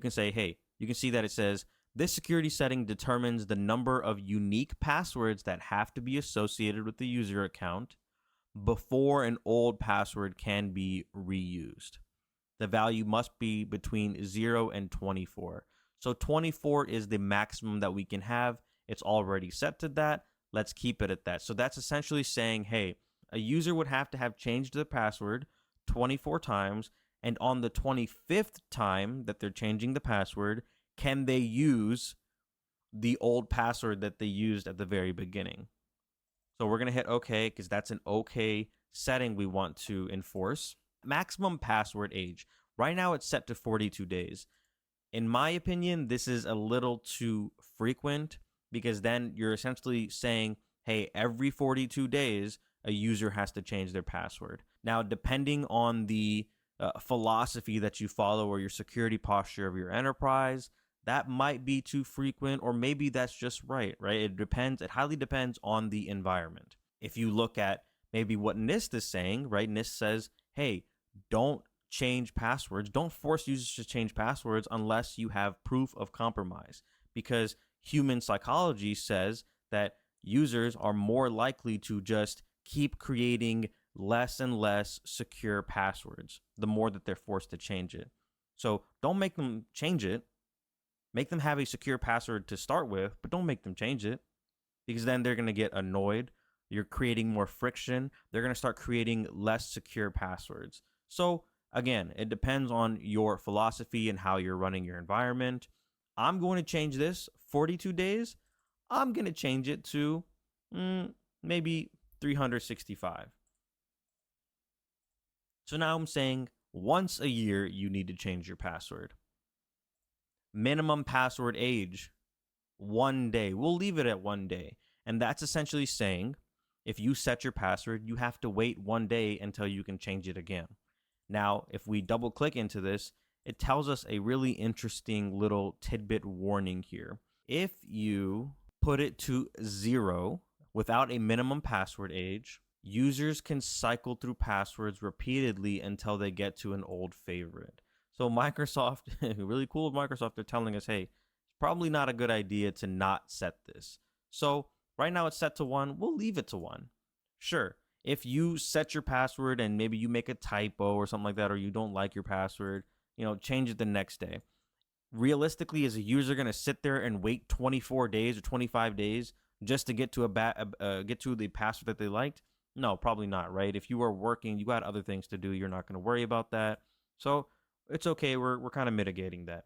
You can say, hey, you can see that it says, this security setting determines the number of unique passwords that have to be associated with the user account before an old password can be reused. The value must be between 0 and 24. So 24 is the maximum that we can have. It's already set to that. Let's keep it at that. So that's essentially saying, hey, a user would have to have changed the password 24 times, and on the 25th time that they're changing the password, can they use the old password that they used at the very beginning? So we're going to hit OK because that's an OK setting we want to enforce. Maximum password age. Right now it's set to 42 days. In my opinion, this is a little too frequent because then you're essentially saying, hey, every 42 days, a user has to change their password. Now, depending on the philosophy that you follow or your security posture of your enterprise, that might be too frequent, or maybe that's just right? It depends. It highly depends on the environment. If you look at maybe what NIST is saying, right? NIST says, hey, don't change passwords. Don't force users to change passwords unless you have proof of compromise, because human psychology says that users are more likely to just keep creating less and less secure passwords the more that they're forced to change it. So don't make them change it. Make them have a secure password to start with, but don't make them change it, because then they're going to get annoyed. You're creating more friction. They're going to start creating less secure passwords. So again, it depends on your philosophy and how you're running your environment. I'm going to change this 42 days. I'm going to change it to maybe 365. So now I'm saying once a year, you need to change your password. Minimum password age, 1 day. We'll leave it at 1 day. And that's essentially saying if you set your password, you have to wait 1 day until you can change it again. Now, if we double click into this, it tells us a really interesting little tidbit warning here. If you put it to 0 without a minimum password age, users can cycle through passwords repeatedly until they get to an old favorite. So Microsoft, really cool of Microsoft, they're telling us, hey, it's probably not a good idea to not set this. So right now it's set to 1. We'll leave it to 1. Sure, if you set your password and maybe you make a typo or something like that, or you don't like your password, change it the next day. Realistically, is a user going to sit there and wait 24 days or 25 days just to get to get to the password that they liked? No, probably not, right? If you are working, you got other things to do, you're not going to worry about that. So it's okay. We're kind of mitigating that.